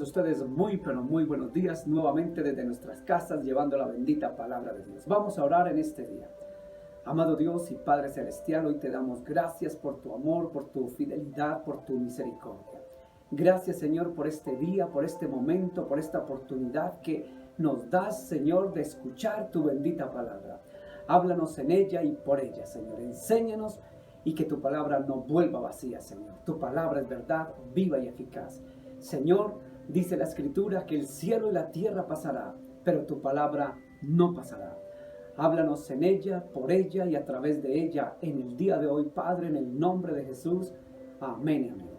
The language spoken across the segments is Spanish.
ustedes muy, pero muy buenos días nuevamente desde nuestras casas llevando la bendita palabra de Dios. Vamos a orar en este día. Amado Dios y Padre Celestial, hoy te damos gracias por tu amor, por tu fidelidad, por tu misericordia. Gracias, Señor, por este día, por este momento, por esta oportunidad que nos das, Señor, de escuchar tu bendita palabra. Háblanos en ella y por ella, Señor. Enséñanos y que tu palabra no vuelva vacía, Señor. Tu palabra es verdad, viva y eficaz. Señor, dice la Escritura que el cielo y la tierra pasará, pero tu palabra no pasará. Háblanos en ella, por ella y a través de ella en el día de hoy, Padre, en el nombre de Jesús. Amén y amén.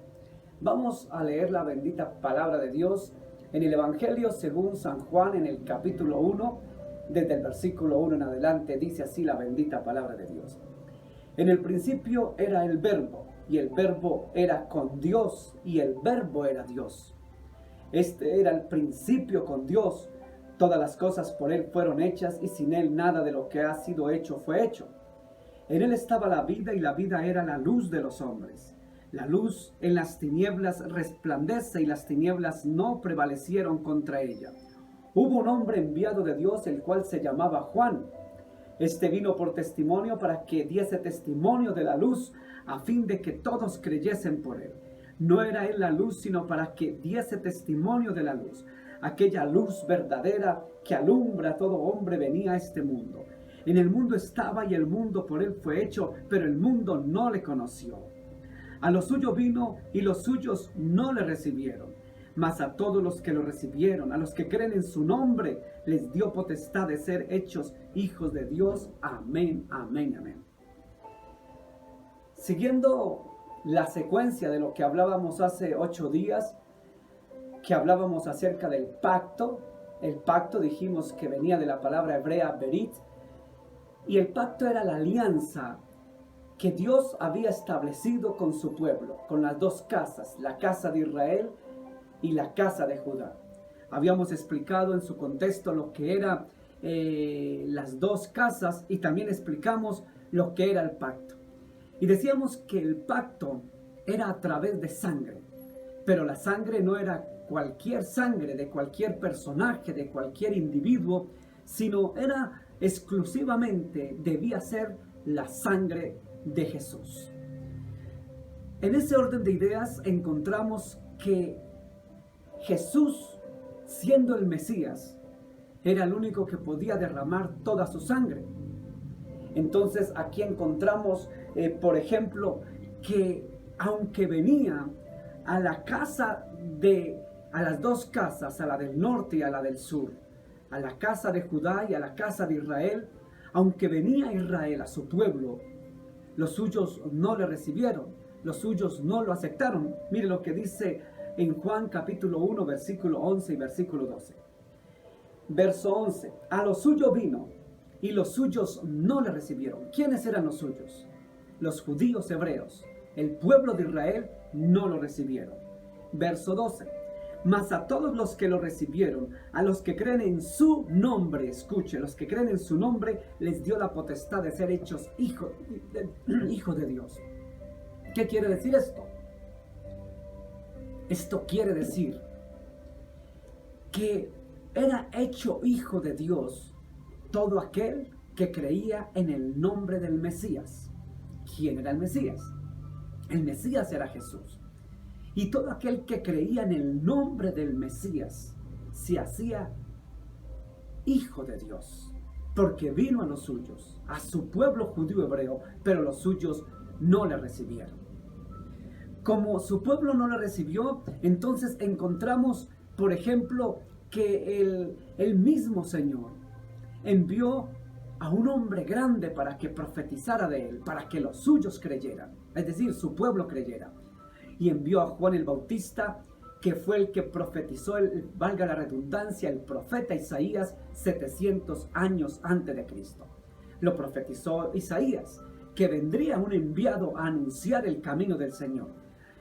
Vamos a leer la bendita palabra de Dios en el Evangelio según San Juan, en el capítulo 1, desde el versículo 1 en adelante, dice así la bendita palabra de Dios. En el principio era el Verbo, y el Verbo era con Dios, y el Verbo era Dios. Este era el principio con Dios. Todas las cosas por Él fueron hechas, y sin Él nada de lo que ha sido hecho fue hecho. En Él estaba la vida, y la vida era la luz de los hombres. La luz en las tinieblas resplandece, y las tinieblas no prevalecieron contra ella. Hubo un hombre enviado de Dios, el cual se llamaba Juan. Este vino por testimonio para que diese testimonio de la luz, a fin de que todos creyesen por él. No era él la luz, sino para que diese testimonio de la luz. Aquella luz verdadera que alumbra a todo hombre venía a este mundo. En el mundo estaba y el mundo por él fue hecho, pero el mundo no le conoció. A lo suyo vino y los suyos no le recibieron. Mas a todos los que lo recibieron, a los que creen en su nombre, les dio potestad de ser hechos hijos de Dios. Amén, amén, amén. Siguiendo la secuencia de lo que hablábamos hace 8 días, que hablábamos acerca del pacto. El pacto dijimos que venía de la palabra hebrea berit, y el pacto era la alianza que Dios había establecido con su pueblo, con las dos casas, la casa de Israel y la casa de Judá. Habíamos explicado en su contexto lo que eran las dos casas, y también explicamos lo que era el pacto. Y decíamos que el pacto era a través de sangre, pero la sangre no era cualquier sangre de cualquier personaje, de cualquier individuo, sino era exclusivamente, debía ser la sangre de Jesús. En ese orden de ideas encontramos que Jesús, siendo el Mesías, era el único que podía derramar toda su sangre. Entonces aquí encontramos, por ejemplo, que aunque venía a la casa a las dos casas, a la del norte y a la del sur, a la casa de Judá y a la casa de Israel, aunque venía Israel a su pueblo, los suyos no le recibieron, los suyos no lo aceptaron. Mire lo que dice en Juan capítulo 1, versículo 11 y versículo 12. Verso 11. A lo suyo vino, y los suyos no le recibieron. ¿Quiénes eran los suyos? Los judíos hebreos. El pueblo de Israel no lo recibieron. Verso 12. Mas a todos los que lo recibieron, a los que creen en su nombre, escuche, los que creen en su nombre, les dio la potestad de ser hechos hijos de Dios. ¿Qué quiere decir esto? Esto quiere decir que era hecho hijo de Dios todo aquel que creía en el nombre del Mesías. ¿Quién era el Mesías? El Mesías era Jesús. Y todo aquel que creía en el nombre del Mesías se hacía hijo de Dios, porque vino a los suyos, a su pueblo judío hebreo, pero los suyos no le recibieron. Como su pueblo no le recibió, entonces encontramos, por ejemplo, que el mismo Señor envió a un hombre grande para que profetizara de él, para que los suyos creyeran, es decir, su pueblo creyera. Y envió a Juan el Bautista, que fue el que profetizó, valga la redundancia, el profeta Isaías 700 años antes de Cristo. Lo profetizó Isaías, que vendría un enviado a anunciar el camino del Señor.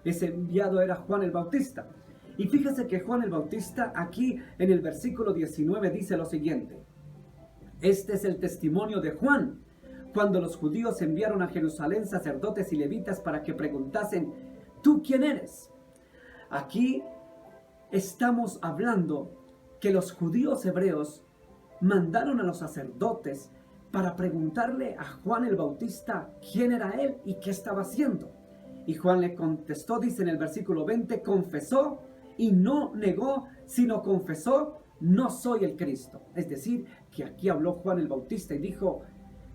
Ese enviado era Juan el Bautista. Y fíjese que Juan el Bautista aquí en el versículo 19 dice lo siguiente. Este es el testimonio de Juan, cuando los judíos enviaron a Jerusalén sacerdotes y levitas para que preguntasen, ¿tú quién eres? Aquí estamos hablando que los judíos hebreos mandaron a los sacerdotes para preguntarle a Juan el Bautista quién era él y qué estaba haciendo. Y Juan le contestó, dice en el versículo 20, confesó y no negó, sino confesó, no soy el Cristo. Es decir, que aquí habló Juan el Bautista y dijo,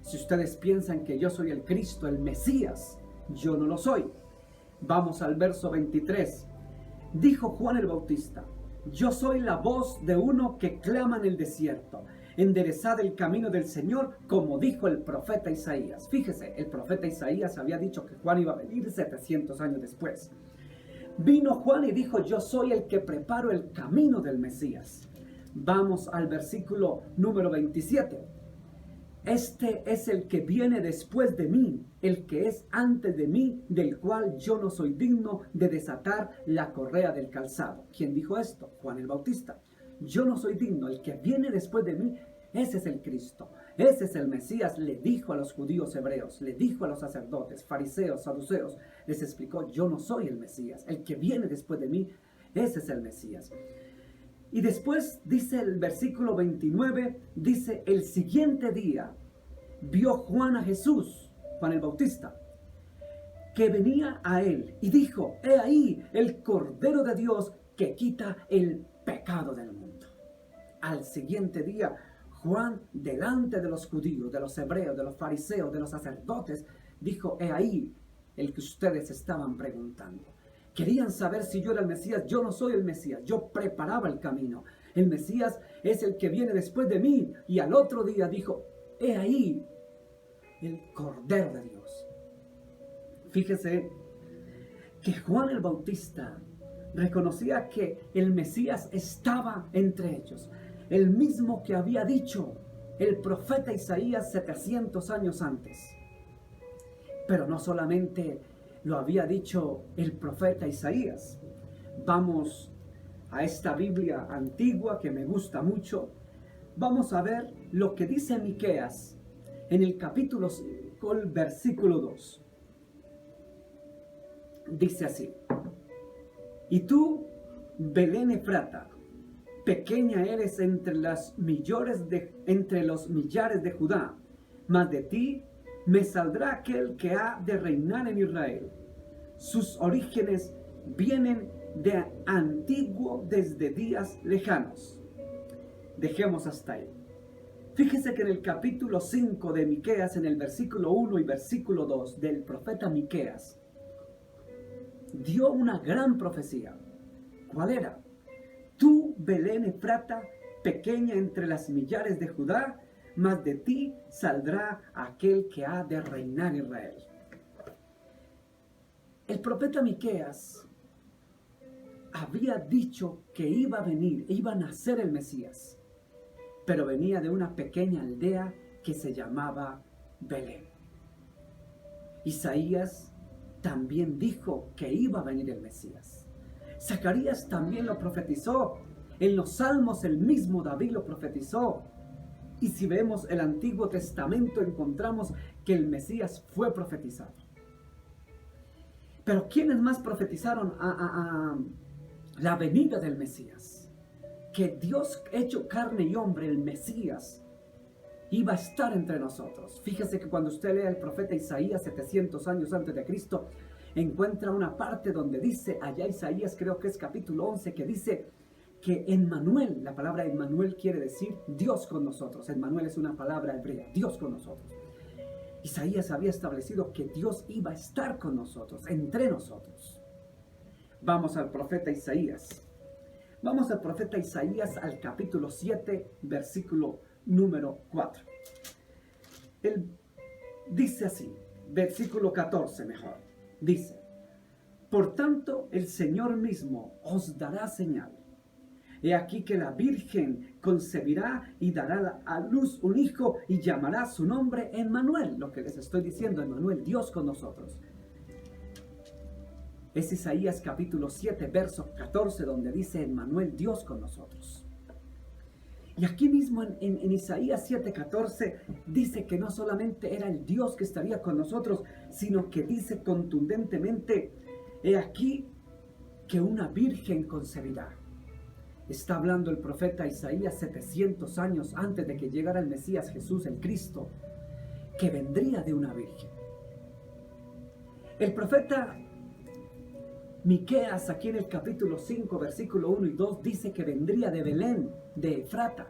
si ustedes piensan que yo soy el Cristo, el Mesías, yo no lo soy. Vamos al verso 23. Dijo Juan el Bautista, yo soy la voz de uno que clama en el desierto, enderezad el camino del Señor, como dijo el profeta Isaías. Fíjese, el profeta Isaías había dicho que Juan iba a venir 700 años después. Vino Juan y dijo, yo soy el que preparo el camino del Mesías. Vamos al versículo número 27. Este es el que viene después de mí, el que es antes de mí, del cual yo no soy digno de desatar la correa del calzado. ¿Quién dijo esto? Juan el Bautista. Yo no soy digno, el que viene después de mí, ese es el Cristo, ese es el Mesías, le dijo a los judíos hebreos, le dijo a los sacerdotes, fariseos, saduceos, les explicó, yo no soy el Mesías, el que viene después de mí, ese es el Mesías. Y después dice el versículo 29, dice, el siguiente día vio Juan a Jesús, Juan el Bautista, que venía a él y dijo, he ahí el Cordero de Dios que quita el pecado del mundo. Al siguiente día, Juan, delante de los judíos, de los hebreos, de los fariseos, de los sacerdotes, dijo, he ahí el que ustedes estaban preguntando. Querían saber si yo era el Mesías. Yo no soy el Mesías, yo preparaba el camino. El Mesías es el que viene después de mí. Y al otro día dijo, he ahí el Cordero de Dios. Fíjese que Juan el Bautista reconocía que el Mesías estaba entre ellos. El mismo que había dicho el profeta Isaías 700 años antes. Pero no solamente lo había dicho el profeta Isaías. Vamos a esta Biblia antigua que me gusta mucho. Vamos a ver lo que dice Miqueas en el capítulo 5, el versículo 2. Dice así: y tú, Belén Efrata, pequeña eres entre los millares de Judá, mas de ti me saldrá aquel que ha de reinar en Israel. Sus orígenes vienen de antiguo, desde días lejanos. Dejemos hasta ahí. Fíjese que en el capítulo 5 de Miqueas, en el versículo 1 y versículo 2 del profeta Miqueas, dio una gran profecía. ¿Cuál era? Tú, Belén Efrata, pequeña entre las millares de Judá, mas de ti saldrá aquel que ha de reinar Israel. El profeta Miqueas había dicho que iba a venir, iba a nacer el Mesías, pero venía de una pequeña aldea que se llamaba Belén. Isaías también dijo que iba a venir el Mesías. Zacarías también lo profetizó. En los Salmos el mismo David lo profetizó. Y si vemos el Antiguo Testamento encontramos que el Mesías fue profetizado. Pero ¿quiénes más profetizaron la venida del Mesías? Que Dios hecho carne y hombre, el Mesías, iba a estar entre nosotros. Fíjese que cuando usted lea el profeta Isaías 700 años antes de Cristo, encuentra una parte donde dice, allá Isaías creo que es capítulo 11, que dice que Emmanuel, la palabra Emmanuel quiere decir Dios con nosotros. Emmanuel es una palabra hebrea, Dios con nosotros. Isaías había establecido que Dios iba a estar con nosotros, entre nosotros. Vamos al profeta Isaías. Vamos al profeta Isaías al capítulo 7, versículo número 4. Él dice así, versículo 14 mejor. Dice: por tanto, el Señor mismo os dará señal. He aquí que la Virgen concebirá y dará a luz un hijo y llamará su nombre Emmanuel. Lo que les estoy diciendo, Emmanuel, Dios con nosotros. Es Isaías capítulo 7, verso 14, donde dice Emmanuel, Dios con nosotros. Y aquí mismo en Isaías 7:14 dice que no solamente era el Dios que estaría con nosotros, sino que dice contundentemente, he aquí que una virgen concebirá. Está hablando el profeta Isaías 700 años antes de que llegara el Mesías Jesús, el Cristo, que vendría de una virgen. El profeta Miqueas, aquí en el capítulo 5, versículo 1 y 2, dice que vendría de Belén, de Efrata.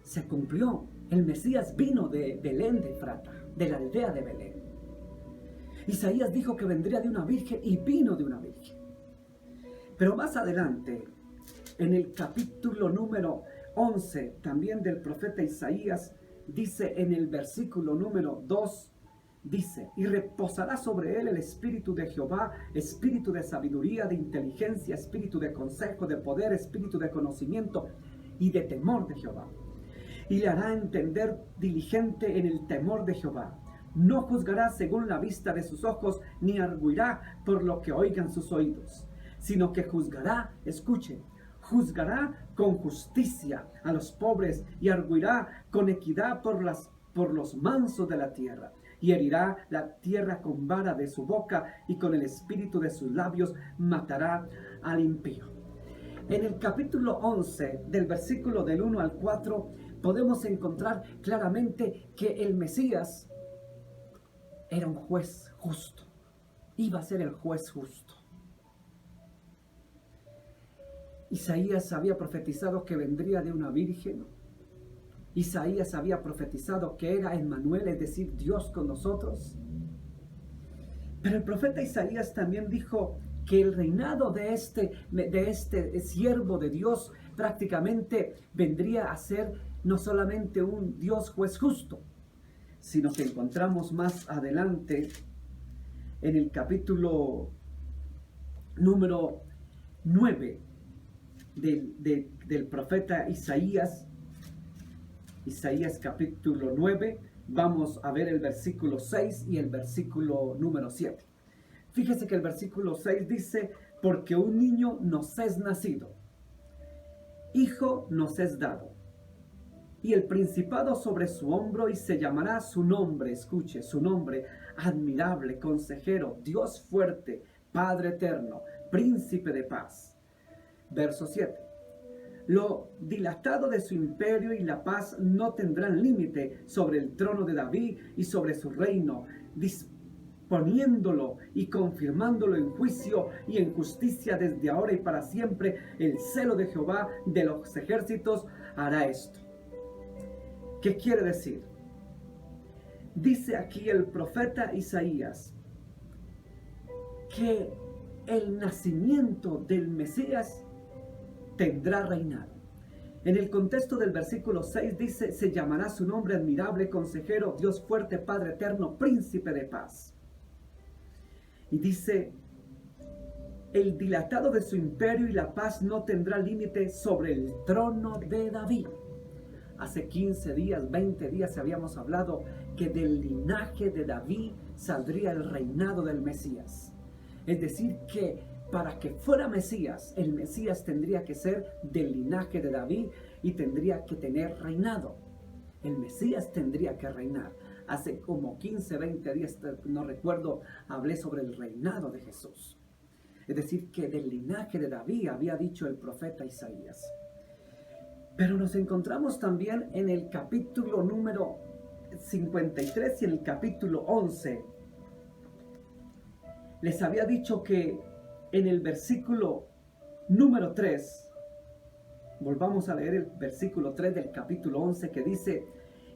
Se cumplió. El Mesías vino de Belén de Efrata, de la aldea de Belén. Isaías dijo que vendría de una virgen y vino de una virgen. Pero más adelante, en el capítulo número 11, también del profeta Isaías, dice en el versículo número 2, dice, y reposará sobre él el espíritu de Jehová, espíritu de sabiduría, de inteligencia, espíritu de consejo, de poder, espíritu de conocimiento y de temor de Jehová. Y le hará entender diligente en el temor de Jehová. No juzgará según la vista de sus ojos, ni arguirá por lo que oigan sus oídos, sino que juzgará, escuchen, juzgará con justicia a los pobres y arguirá con equidad por los mansos de la tierra. Y herirá la tierra con vara de su boca y con el espíritu de sus labios matará al impío. En el capítulo 11, del versículo del 1 al 4, podemos encontrar claramente que el Mesías era un juez justo. Iba a ser el juez justo. Isaías había profetizado que vendría de una virgen. Isaías había profetizado que era Emmanuel, es decir, Dios con nosotros. Pero el profeta Isaías también dijo que el reinado de este siervo de Dios prácticamente vendría a ser no solamente un Dios juez justo, sino que encontramos más adelante en el capítulo número 9 del profeta Isaías, Isaías capítulo 9, vamos a ver el versículo 6 y el versículo número 7. Fíjese que el versículo 6 dice, porque un niño nos es nacido, hijo nos es dado, y el principado sobre su hombro, y se llamará su nombre, escuche, su nombre, admirable, consejero, Dios fuerte, Padre eterno, príncipe de paz. Verso 7. Lo dilatado de su imperio y la paz no tendrán límite sobre el trono de David y sobre su reino, disponiéndolo y confirmándolo en juicio y en justicia desde ahora y para siempre. El celo de Jehová de los ejércitos hará esto. ¿Qué quiere decir? Dice aquí el profeta Isaías que el nacimiento del Mesías tendrá reinado. En el contexto del versículo 6 dice, se llamará su nombre admirable, consejero, Dios fuerte, Padre eterno, príncipe de paz. Y dice, el dilatado de su imperio y la paz no tendrá límite sobre el trono de David. Hace 15 días, 20 días habíamos hablado que del linaje de David saldría el reinado del Mesías. Es decir, que para que fuera Mesías, el Mesías tendría que ser del linaje de David y tendría que tener reinado. El Mesías tendría que reinar. Hace como 15, 20 días, no recuerdo, hablé sobre el reinado de Jesús. Es decir, que del linaje de David había dicho el profeta Isaías. Pero nos encontramos también en el capítulo número 53 y en el capítulo 11. Les había dicho que en el versículo número 3, volvamos a leer el versículo 3 del capítulo 11 que dice,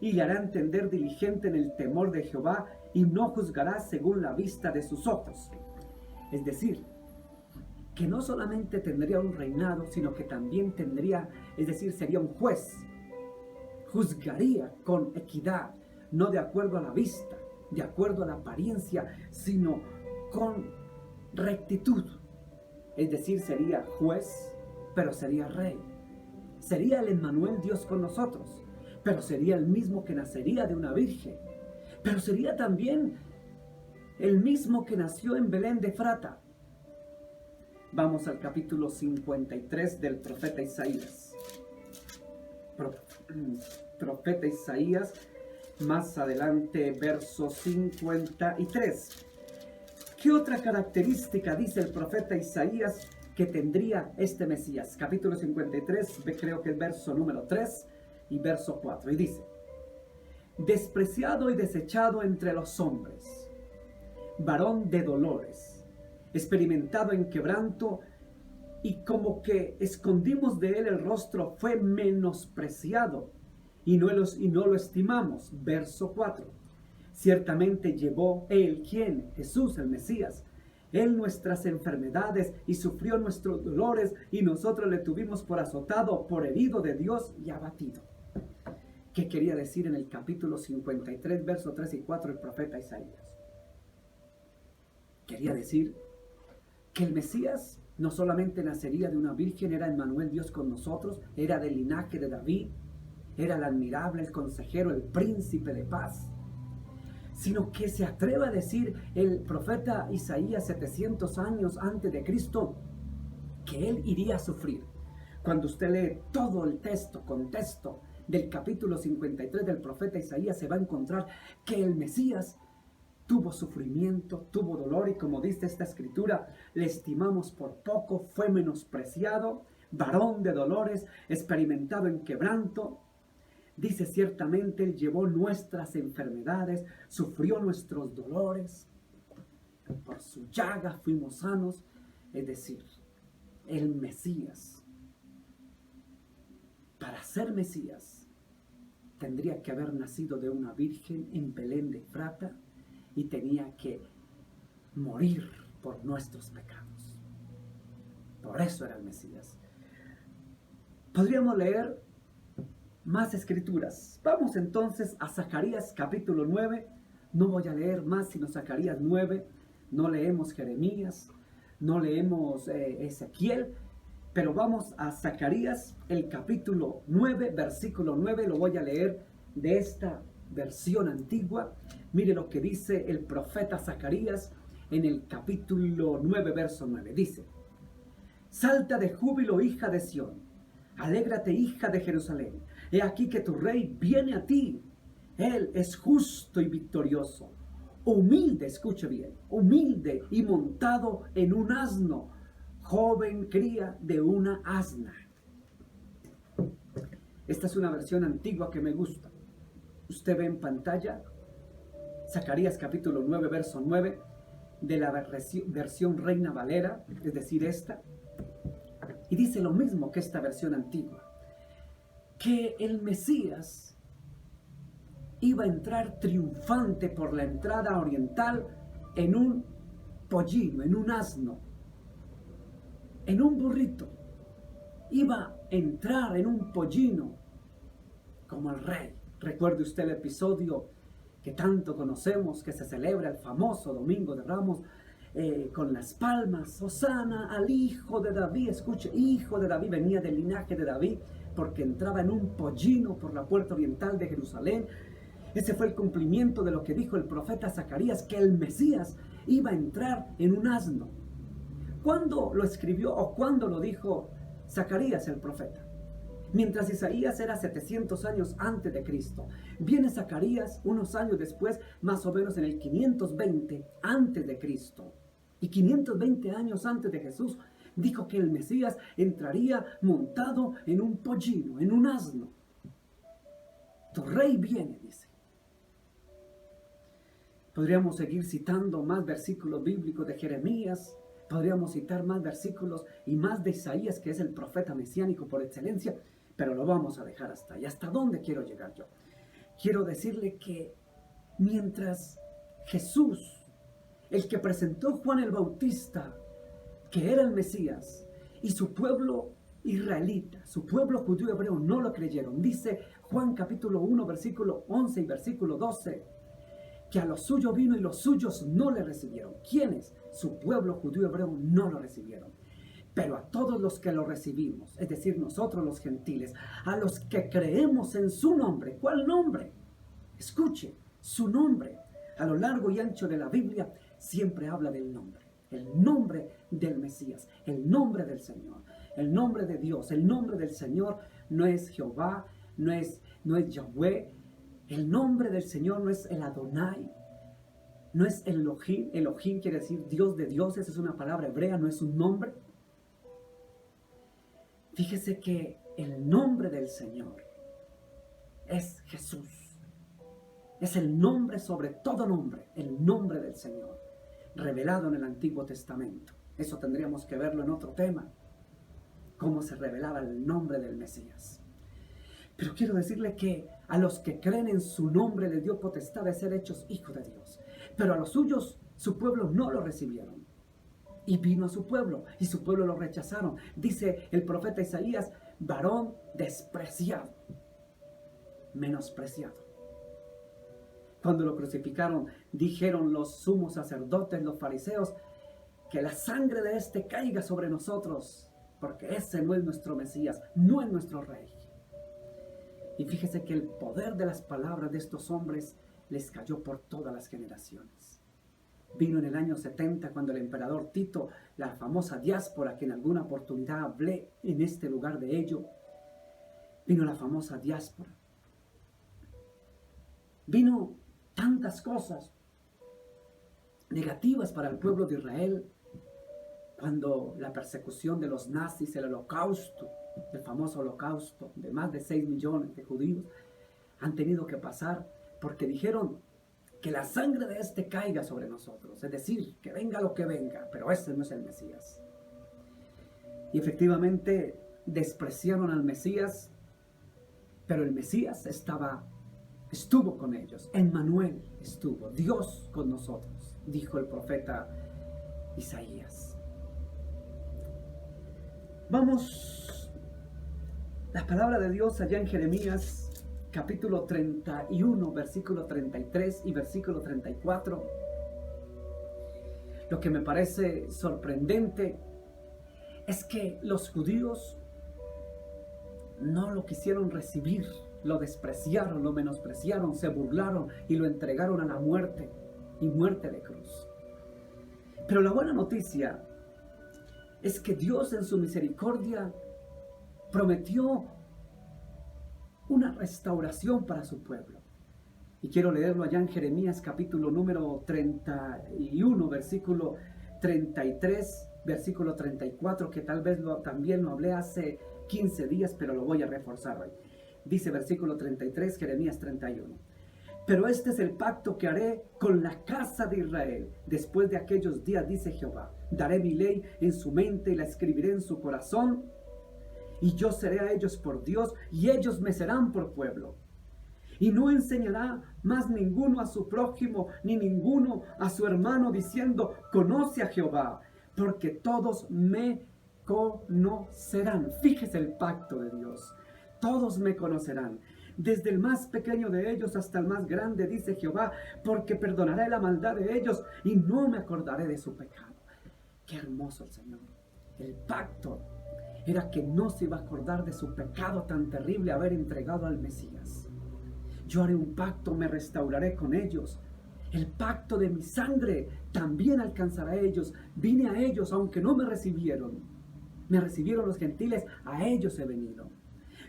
y le hará entender diligente en el temor de Jehová y no juzgará según la vista de sus ojos. Es decir, que no solamente tendría un reinado, sino que también tendría, es decir, sería un juez. Juzgaría con equidad, no de acuerdo a la vista, de acuerdo a la apariencia, sino con rectitud. Es decir, sería juez, pero sería rey. Sería el Emmanuel, Dios con nosotros, pero sería el mismo que nacería de una virgen. Pero sería también el mismo que nació en Belén de Efrata. Vamos al capítulo 53 del profeta Isaías. Profeta Isaías, más adelante, verso 53. ¿Qué otra característica dice el profeta Isaías que tendría este Mesías. Capítulo 53, creo que el verso número 3 y verso 4. Y dice: despreciado y desechado entre los hombres, varón de dolores, experimentado en quebranto, y como que escondimos de él el rostro, fue menospreciado y no lo estimamos. Verso 4. Ciertamente llevó él, ¿quién? Jesús, el Mesías, él nuestras enfermedades y sufrió nuestros dolores, y nosotros le tuvimos por azotado, por herido de Dios y abatido. ¿Qué quería decir en el capítulo 53, versos 3 y 4 el profeta Isaías? Quería decir que el Mesías no solamente nacería de una virgen, era Emmanuel, Dios con nosotros, era del linaje de David, era el admirable, el consejero, el príncipe de paz, sino que se atreve a decir el profeta Isaías 700 años antes de Cristo que él iría a sufrir. Cuando usted lee todo el contexto del capítulo 53 del profeta Isaías, se va a encontrar que el Mesías tuvo sufrimiento, tuvo dolor, y como dice esta escritura, le estimamos por poco, fue menospreciado, varón de dolores, experimentado en quebranto. Dice: ciertamente él llevó nuestras enfermedades, sufrió nuestros dolores, por su llaga fuimos sanos. Es decir, el Mesías, para ser Mesías, tendría que haber nacido de una virgen en Belén de Efrata, y tenía que morir por nuestros pecados. Por eso era el Mesías. Podríamos leer más escrituras. Vamos entonces a Zacarías capítulo 9. No voy a leer más sino Zacarías 9. No leemos Jeremías, no leemos Ezequiel, pero vamos a Zacarías, el capítulo 9, versículo 9. Lo voy a leer de esta versión antigua. Mire lo que dice el profeta Zacarías en el capítulo 9, verso 9. Dice: salta de júbilo, hija de Sión, alégrate, hija de Jerusalén. He aquí que tu rey viene a ti. Él es justo y victorioso, humilde, escuche bien, humilde y montado en un asno, joven cría de una asna. Esta es una versión antigua que me gusta. Usted ve en pantalla Zacarías capítulo 9, verso 9, de la versión Reina Valera, es decir, esta. Y dice lo mismo que esta versión antigua, que el Mesías iba a entrar triunfante por la entrada oriental en un pollino, en un asno, en un burrito. Iba a entrar en un pollino como el rey. Recuerde usted el episodio que tanto conocemos, que se celebra el famoso Domingo de Ramos, con las palmas: Hosana al hijo de David. Escuche, hijo de David, venía del linaje de David, porque entraba en un pollino por la puerta oriental de Jerusalén. Ese fue el cumplimiento de lo que dijo el profeta Zacarías, que el Mesías iba a entrar en un asno. ¿Cuándo lo escribió o cuándo lo dijo Zacarías el profeta? Mientras Isaías era 700 años antes de Cristo. Viene Zacarías unos años después, más o menos en el 520 antes de Cristo. Y 520 años antes de Jesús, dijo que el Mesías entraría montado en un pollino, en un asno. Tu rey viene, dice. Podríamos seguir citando más versículos bíblicos de Jeremías. Podríamos citar más versículos y más de Isaías, que es el profeta mesiánico por excelencia. Pero lo vamos a dejar hasta ahí. ¿Hasta dónde quiero llegar yo? Quiero decirle que mientras Jesús, el que presentó Juan el Bautista, que era el Mesías, y su pueblo israelita, su pueblo judío hebreo, no lo creyeron. Dice Juan capítulo 1, versículo 11 y versículo 12, que a los suyos vino y los suyos no le recibieron. ¿Quiénes? Su pueblo judío hebreo no lo recibieron. Pero a todos los que lo recibimos, es decir, nosotros los gentiles, a los que creemos en su nombre. ¿Cuál nombre? Escuche, su nombre. A lo largo y ancho de la Biblia siempre habla del nombre. El nombre del Mesías, el nombre del Señor, el nombre de Dios. El nombre del Señor no es Jehová, no es Yahweh. El nombre del Señor no es el Adonai, no es Elohim. Elohim quiere decir Dios de dioses, es una palabra hebrea, no es un nombre. Fíjese que el nombre del Señor es Jesús. Es el nombre sobre todo nombre, el nombre del Señor, revelado en el Antiguo Testamento. Eso tendríamos que verlo en otro tema, cómo se revelaba el nombre del Mesías. Pero quiero decirle que a los que creen en su nombre les dio potestad de ser hechos hijos de Dios. Pero a los suyos, su pueblo no lo recibieron. Y vino a su pueblo, y su pueblo lo rechazaron. Dice el profeta Isaías, varón despreciado, menospreciado. Cuando lo crucificaron, dijeron los sumos sacerdotes, los fariseos, que la sangre de este caiga sobre nosotros, porque ese no es nuestro Mesías, no es nuestro Rey. Y fíjese que el poder de las palabras de estos hombres les cayó por todas las generaciones. Vino en el año 70 cuando el emperador Tito, la famosa diáspora, que en alguna oportunidad hablé en este lugar de ello, vino la famosa diáspora. Vino tantas cosas negativas para el pueblo de Israel, cuando la persecución de los nazis, el holocausto, el famoso holocausto de más de 6 millones de judíos, han tenido que pasar porque dijeron que la sangre de este caiga sobre nosotros, es decir, que venga lo que venga, pero ese no es el Mesías. Y efectivamente despreciaron al Mesías, pero el Mesías estuvo con ellos. Emmanuel estuvo, Dios con nosotros, dijo el profeta Isaías. Vamos, la palabra de Dios allá en Jeremías, capítulo 31, versículo 33 y versículo 34. Lo que me parece sorprendente es que los judíos no lo quisieron recibir, lo despreciaron, lo menospreciaron, se burlaron y lo entregaron a la muerte, y muerte de cruz. Pero la buena noticia es que Dios en su misericordia prometió una restauración para su pueblo. Y quiero leerlo allá en Jeremías capítulo número 31, versículo 33, versículo 34, que tal vez también lo hablé hace 15 días, pero lo voy a reforzar hoy. Dice versículo 33, Jeremías 31. Pero este es el pacto que haré con la casa de Israel. Después de aquellos días, dice Jehová, daré mi ley en su mente y la escribiré en su corazón. Y yo seré a ellos por Dios, y ellos me serán por pueblo. Y no enseñará más ninguno a su prójimo, ni ninguno a su hermano, diciendo, conoce a Jehová, porque todos me conocerán. Fíjese el pacto de Dios. Todos me conocerán, desde el más pequeño de ellos hasta el más grande, dice Jehová, porque perdonaré la maldad de ellos y no me acordaré de su pecado. Qué hermoso el Señor. El pacto era que no se iba a acordar de su pecado tan terrible, haber entregado al Mesías. Yo haré un pacto, me restauraré con ellos. El pacto de mi sangre también alcanzará a ellos. Vine a ellos, aunque no me recibieron. Me recibieron los gentiles, a ellos he venido.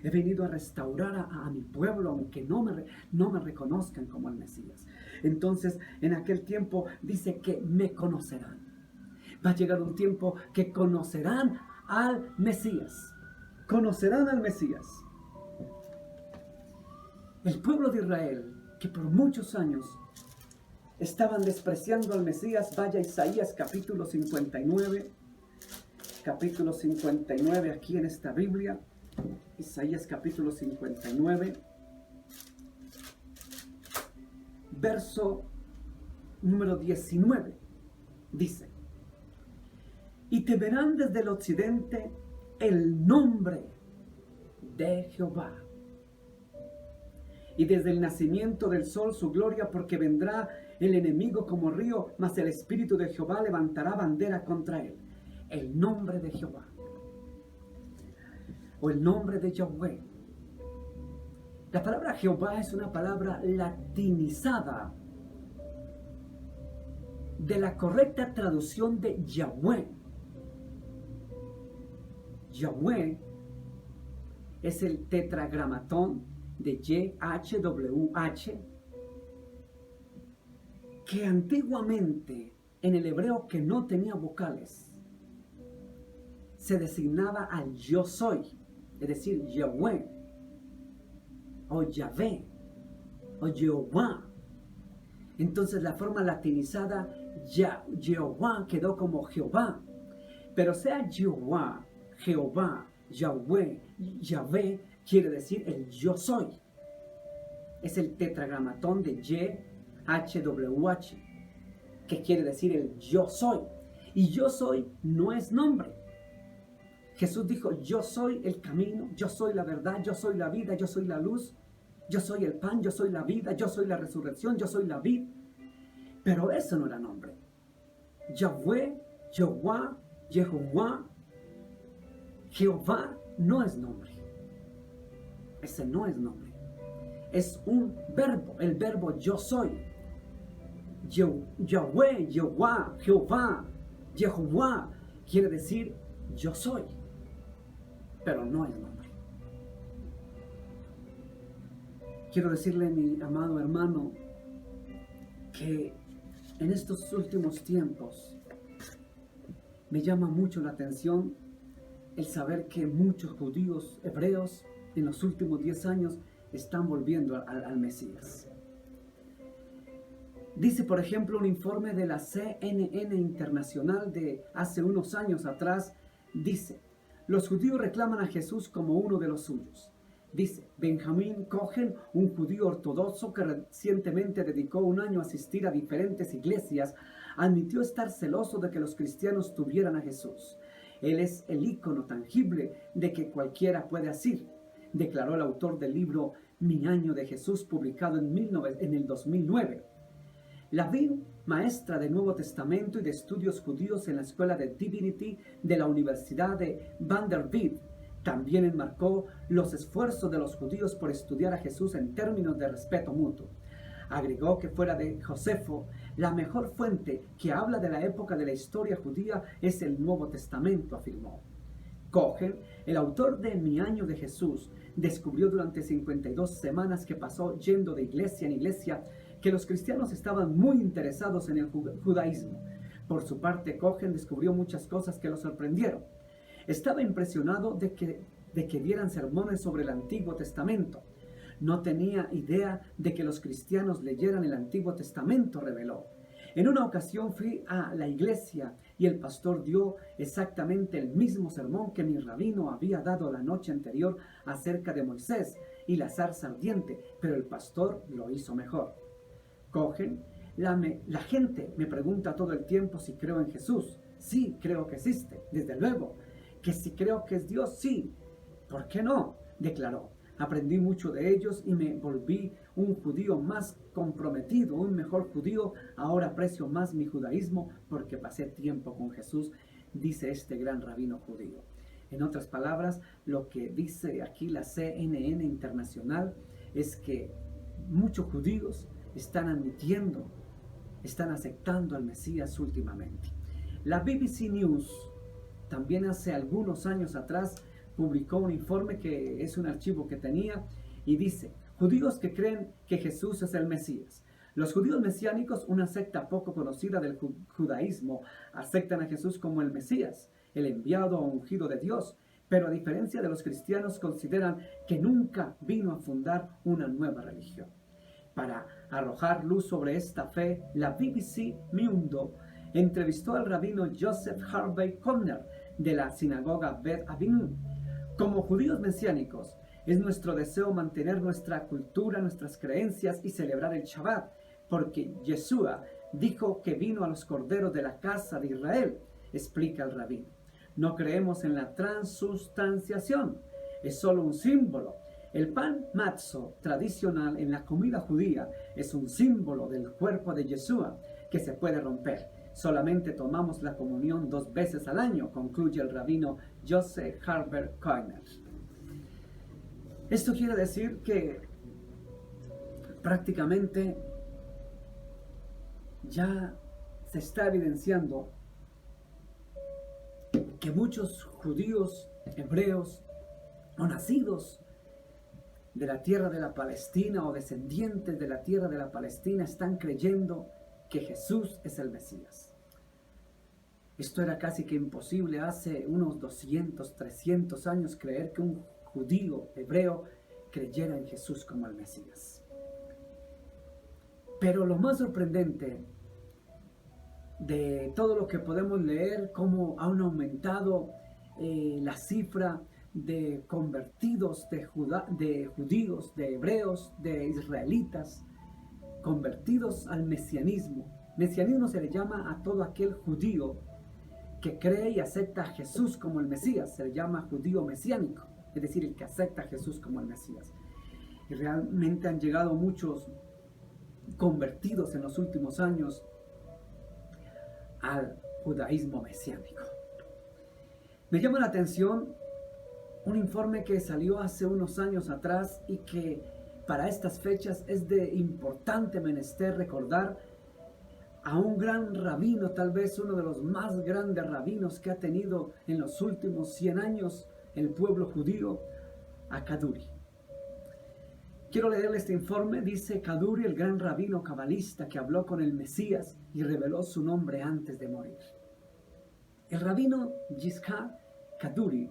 He venido a restaurar a mi pueblo, aunque no me reconozcan como el Mesías. Entonces, en aquel tiempo dice que me conocerán. Va a llegar un tiempo que conocerán al Mesías. Conocerán al Mesías. El pueblo de Israel, que por muchos años estaban despreciando al Mesías, vaya a Isaías capítulo 59. Capítulo 59 aquí en esta Biblia. Isaías capítulo 59, verso número 19, dice, y te verán desde el occidente el nombre de Jehová, y desde el nacimiento del sol su gloria, porque vendrá el enemigo como río, mas el Espíritu de Jehová levantará bandera contra él. El nombre de Jehová, o el nombre de Yahweh. La palabra Jehová es una palabra latinizada de la correcta traducción de Yahweh. Yahweh es el tetragramatón de YHWH, que antiguamente en el hebreo que no tenía vocales se designaba al yo soy. es decir, Yahweh, o Yahvé, o Jehová. Entonces la forma latinizada, Jehová, quedó como Jehová. Pero sea Jehová, Jehová, Yahweh, Yahvé, quiere decir el yo soy. Es el tetragramatón de YHWH, que quiere decir el yo soy. Y yo soy no es nombre. Jesús dijo, yo soy el camino, yo soy la verdad, yo soy la vida, yo soy la luz, yo soy el pan, yo soy la vida, yo soy la resurrección, yo soy la vid. Pero eso no era nombre. Yahweh, Jehová, Jehová, Jehová no es nombre. Ese no es nombre. Es un verbo, el verbo yo soy. Yahweh, Jehová, Jehová, Jehová quiere decir yo soy, pero no es nombre. Quiero decirle, mi amado hermano, que en estos últimos tiempos me llama mucho la atención el saber que muchos judíos hebreos en los últimos 10 años están volviendo al Mesías. Dice, por ejemplo, un informe de la CNN Internacional de hace unos años atrás, dice, los judíos reclaman a Jesús como uno de los suyos. Dice, Benjamín Cohen, un judío ortodoxo que recientemente dedicó un año a asistir a diferentes iglesias, admitió estar celoso de que los cristianos tuvieran a Jesús. Él es el ícono tangible de que cualquiera puede asir, declaró el autor del libro Mi Año de Jesús, publicado en el 2009. Lavin, maestra de Nuevo Testamento y de estudios judíos en la Escuela de Divinity de la Universidad de Vanderbilt, también enmarcó los esfuerzos de los judíos por estudiar a Jesús en términos de respeto mutuo. Agregó que fuera de Josefo, la mejor fuente que habla de la época de la historia judía es el Nuevo Testamento, afirmó. Cohen, el autor de Mi Año de Jesús, descubrió durante 52 semanas que pasó yendo de iglesia en iglesia que los cristianos estaban muy interesados en el judaísmo. Por su parte, Cohen descubrió muchas cosas que lo sorprendieron. Estaba impresionado de que dieran sermones sobre el Antiguo Testamento. No tenía idea de que los cristianos leyeran el Antiguo Testamento, reveló. En una ocasión fui a la iglesia y el pastor dio exactamente el mismo sermón que mi rabino había dado la noche anterior acerca de Moisés y la zarza ardiente, pero el pastor lo hizo mejor. Cohen, la gente me pregunta todo el tiempo si creo en Jesús. Sí, creo que existe, desde luego. Que si creo que es Dios, sí. ¿Por qué no?, declaró. Aprendí mucho de ellos y me volví un judío más comprometido, un mejor judío. Ahora aprecio más mi judaísmo porque pasé tiempo con Jesús, dice este gran rabino judío. En otras palabras, lo que dice aquí la CNN Internacional es que muchos judíos están admitiendo, están aceptando al Mesías últimamente. La BBC News también hace algunos años atrás publicó un informe que es un archivo que tenía y dice, judíos que creen que Jesús es el Mesías. Los judíos mesiánicos, una secta poco conocida del judaísmo, aceptan a Jesús como el Mesías, el enviado o ungido de Dios, pero a diferencia de los cristianos consideran que nunca vino a fundar una nueva religión. Para arrojar luz sobre esta fe, la BBC Mundo entrevistó al rabino Joseph Harvey Kovner de la sinagoga Bet Avinu. Como judíos mesiánicos, es nuestro deseo mantener nuestra cultura, nuestras creencias y celebrar el Shabbat, porque Yeshua dijo que vino a los corderos de la casa de Israel, explica el rabino. No creemos en la transustanciación, es solo un símbolo. El pan matzo tradicional en la comida judía es un símbolo del cuerpo de Yeshua que se puede romper. Solamente tomamos la comunión 2 veces al año, concluye el rabino Joseph Harvey Kovner. Esto quiere decir que prácticamente ya se está evidenciando que muchos judíos, hebreos o nacidos de la tierra de la Palestina o descendientes de la tierra de la Palestina están creyendo que Jesús es el Mesías. Esto era casi que imposible hace unos 200, 300 años creer que un judío, hebreo, creyera en Jesús como el Mesías. Pero lo más sorprendente de todo lo que podemos leer, cómo han aumentado la cifra de convertidos, de judíos, de hebreos, de israelitas, convertidos al mesianismo. Mesianismo se le llama a todo aquel judío que cree y acepta a Jesús como el Mesías. Se le llama judío mesiánico, es decir, el que acepta a Jesús como el Mesías. Y realmente han llegado muchos convertidos en los últimos años al judaísmo mesiánico. Me llama la atención un informe que salió hace unos años atrás y que para estas fechas es de importante menester recordar a un gran rabino, tal vez uno de los más grandes rabinos que ha tenido en los últimos 100 años el pueblo judío, a Kaduri. Quiero leerle este informe. Dice: Kaduri, el gran rabino cabalista que habló con el Mesías y reveló su nombre antes de morir. El rabino Yitzhak Kaduri,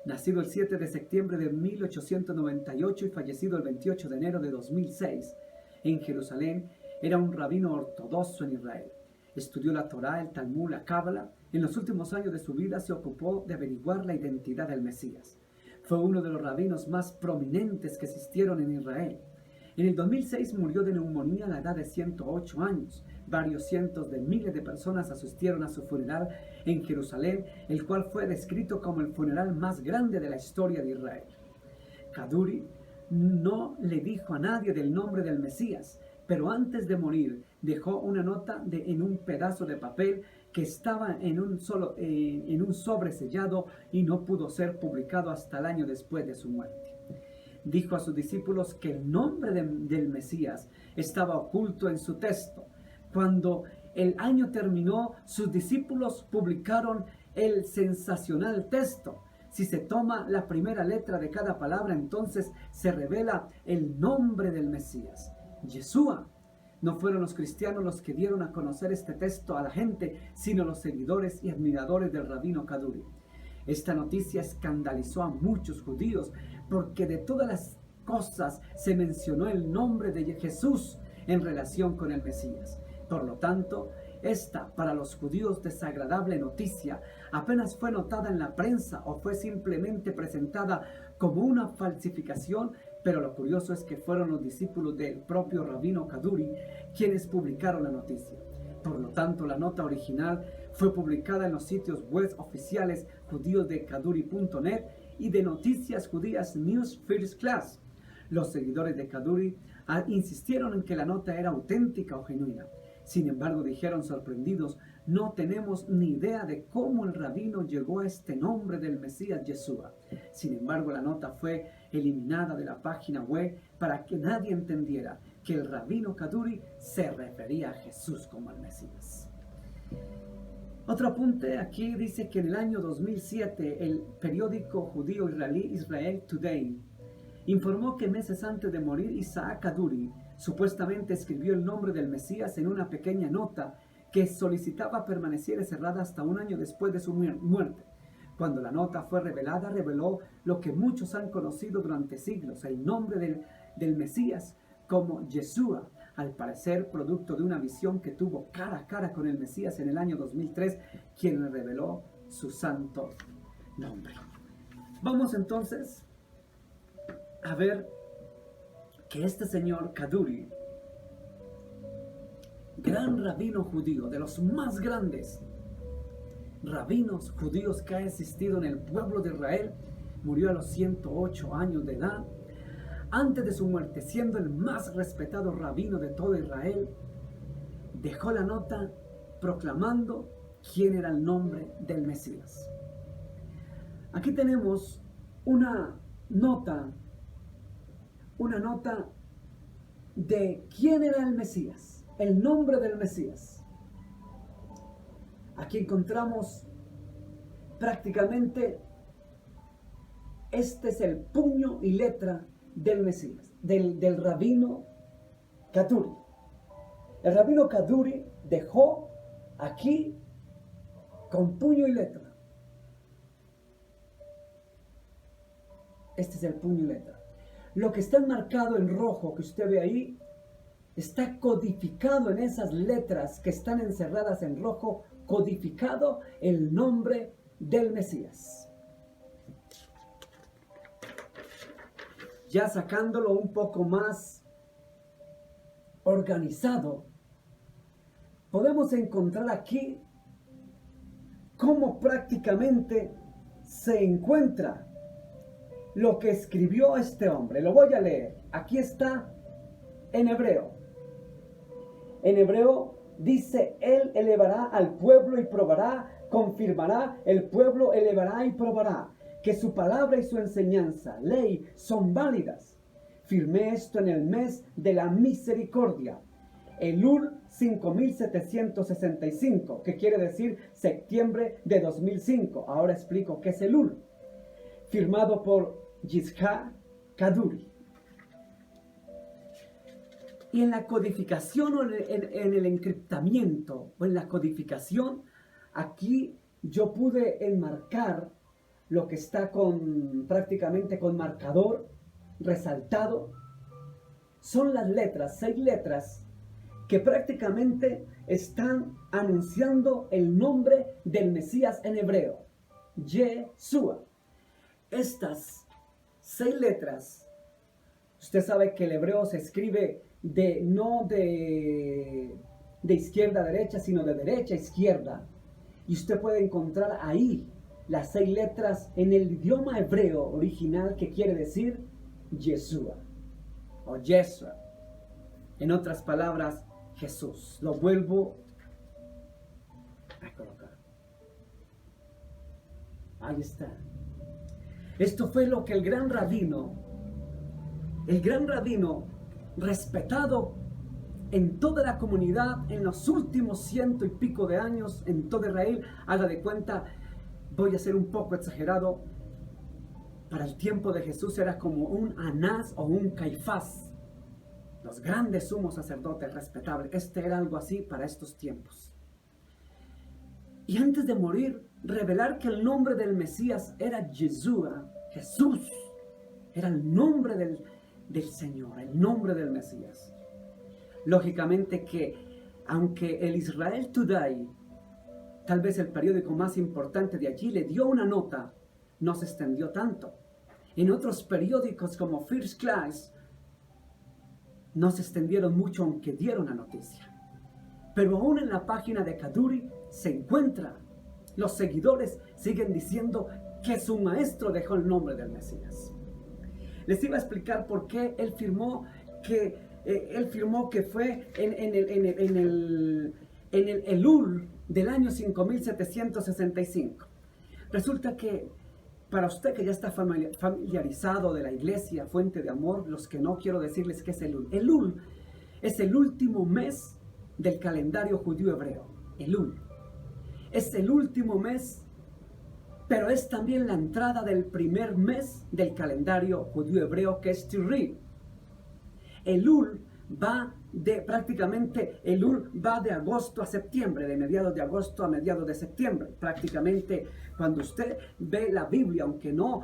nacido el 7 de septiembre de 1898 y fallecido el 28 de enero de 2006 en Jerusalén, era un rabino ortodoxo en Israel. Estudió la Torá, el Talmud, la Cábala. En los últimos años de su vida se ocupó de averiguar la identidad del Mesías. Fue uno de los rabinos más prominentes que existieron en Israel. En el 2006 murió de neumonía a la edad de 108 años. Varios cientos de miles de personas asistieron a su funeral en Jerusalén, el cual fue descrito como el funeral más grande de la historia de Israel. Kaduri no le dijo a nadie del nombre del Mesías, pero antes de morir dejó una nota en un pedazo de papel que estaba en un sobre sellado y no pudo ser publicado hasta el año después de su muerte. Dijo a sus discípulos que el nombre del Mesías estaba oculto en su texto. Cuando el año terminó, sus discípulos publicaron el sensacional texto. Si se toma la primera letra de cada palabra, entonces se revela el nombre del Mesías, Yeshua. No fueron los cristianos los que dieron a conocer este texto a la gente, sino los seguidores y admiradores del rabino Kaduri. Esta noticia escandalizó a muchos judíos, porque de todas las cosas se mencionó el nombre de Jesús en relación con el Mesías. Por lo tanto, esta para los judíos desagradable noticia apenas fue notada en la prensa o fue simplemente presentada como una falsificación, pero lo curioso es que fueron los discípulos del propio rabino Kaduri quienes publicaron la noticia. Por lo tanto, la nota original fue publicada en los sitios web oficiales judíos de kaduri.net y de Noticias Judías News First Class. Los seguidores de Kaduri insistieron en que la nota era auténtica o genuina. Sin embargo, dijeron sorprendidos: no tenemos ni idea de cómo el rabino llegó a este nombre del Mesías Yeshua. Sin embargo, la nota fue eliminada de la página web para que nadie entendiera que el rabino Kaduri se refería a Jesús como el Mesías. Otro apunte aquí dice que en el año 2007 el periódico judío israelí Israel Today informó que meses antes de morir, Isaac Kaduri supuestamente escribió el nombre del Mesías en una pequeña nota que solicitaba permaneciera cerrada hasta un año después de su muerte. Cuando la nota fue revelada, reveló lo que muchos han conocido durante siglos: el nombre del Mesías como Yeshua, al parecer producto de una visión que tuvo cara a cara con el Mesías en el año 2003, quien le reveló su santo nombre. Vamos entonces a ver que este señor Kaduri, gran rabino judío, de los más grandes rabinos judíos que ha existido en el pueblo de Israel, murió a los 108 años de edad. Antes de su muerte, siendo el más respetado rabino de todo Israel, dejó la nota proclamando quién era el nombre del Mesías. Aquí tenemos una nota de quién era el Mesías, el nombre del Mesías. Aquí encontramos prácticamente, este es el puño y letra del Mesías, del rabino Kaduri. El rabino Kaduri dejó aquí con puño y letra Este es el puño y letra. Lo que está enmarcado en rojo que usted ve ahí, está codificado en esas letras que están encerradas en rojo, codificado el nombre del Mesías. Ya sacándolo un poco más organizado, podemos encontrar aquí cómo prácticamente se encuentra lo que escribió este hombre. Lo voy a leer. Aquí está en hebreo. En hebreo dice: Él elevará al pueblo y probará, confirmará, el pueblo elevará y probará, que su palabra y su enseñanza, ley, son válidas. Firmé esto en el mes de la misericordia, Elul 5765, que quiere decir septiembre de 2005. Ahora explico qué es Elul. Firmado por Yizhak Kaduri. Y en la codificación o en el encriptamiento o en la codificación, aquí yo pude enmarcar lo que está prácticamente con marcador resaltado. Son las letras, 6 letras, que prácticamente están anunciando el nombre del Mesías en hebreo, Yeshua. Estas 6 letras, usted sabe que el hebreo se escribe no de izquierda a derecha, sino de derecha a izquierda. Y usted puede encontrar ahí las 6 letras en el idioma hebreo original, que quiere decir Yeshua o Yeshua. En otras palabras, Jesús. Lo vuelvo a colocar. Ahí está. Esto fue lo que el gran rabino respetado en toda la comunidad en los últimos 100 y pico de años en todo Israel, haga de cuenta, voy a ser un poco exagerado, para el tiempo de Jesús era como un Anás o un Caifás, los grandes sumos sacerdotes respetables. Este era algo así para estos tiempos. Y antes de morir, revelar que el nombre del Mesías era Yeshua, Jesús, era el nombre del Señor, el nombre del Mesías. Lógicamente que, aunque el Israel Today, tal vez el periódico más importante de allí, le dio una nota, no se extendió tanto. En otros periódicos como First Class, no se extendieron mucho, aunque dieron la noticia. Pero aún en la página de Kaduri se encuentra. Los seguidores siguen diciendo que su maestro dejó el nombre del Mesías. Les iba a explicar por qué él firmó que fue en el Elul del año 5765. Resulta que para usted que ya está familiarizado de la iglesia, fuente de amor, los que no, quiero decirles que es Elul. Elul es el último mes del calendario judío hebreo. Elul es el último mes, pero es también la entrada del primer mes del calendario judío hebreo, que es Tishrei. Elul va de agosto a septiembre, de mediados de agosto a mediados de septiembre. Prácticamente cuando usted ve la Biblia, aunque no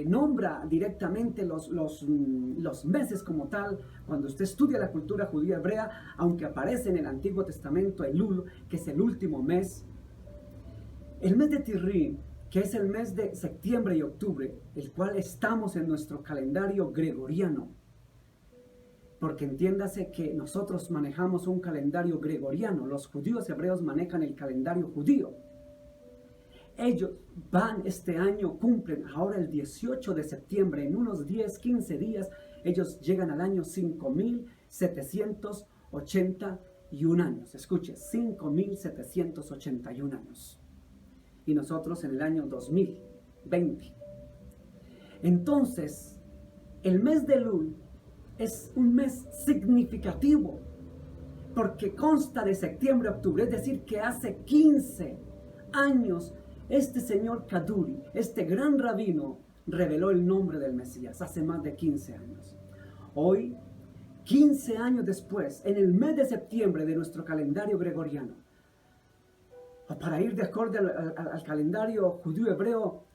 nombra directamente los meses como tal, cuando usted estudia la cultura judía hebrea, aunque aparece en el Antiguo Testamento Elul, que es el último mes, el mes de Tishrei, que es el mes de septiembre y octubre, el cual estamos en nuestro calendario gregoriano. Porque entiéndase que nosotros manejamos un calendario gregoriano, los judíos hebreos manejan el calendario judío. Ellos este año, cumplen ahora el 18 de septiembre, en unos 10, 15 días, ellos llegan al año 5781 años. Escuche, 5781 años. Y nosotros en el año 2020. Entonces, el mes de Elul es un mes significativo porque consta de septiembre a octubre, es decir, que hace 15 años este señor Kaduri, este gran rabino, reveló el nombre del Mesías, hace más de 15 años. Hoy, 15 años después, en el mes de septiembre de nuestro calendario gregoriano, o para ir de acuerdo al calendario judío hebreo,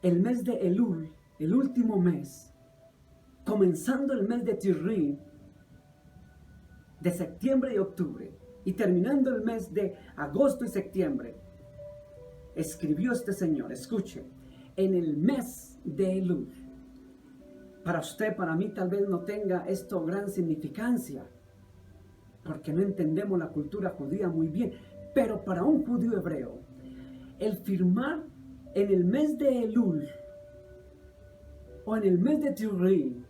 el mes de Elul el último mes, comenzando el mes de Tisri, de septiembre y octubre, y terminando el mes de agosto y septiembre, escribió este señor, escuche, en el mes de Elul. Para usted, para mí, tal vez no tenga esto gran significancia, porque no entendemos la cultura judía muy bien, pero para un judío hebreo, el firmar en el mes de Elul o en el mes de Tisri,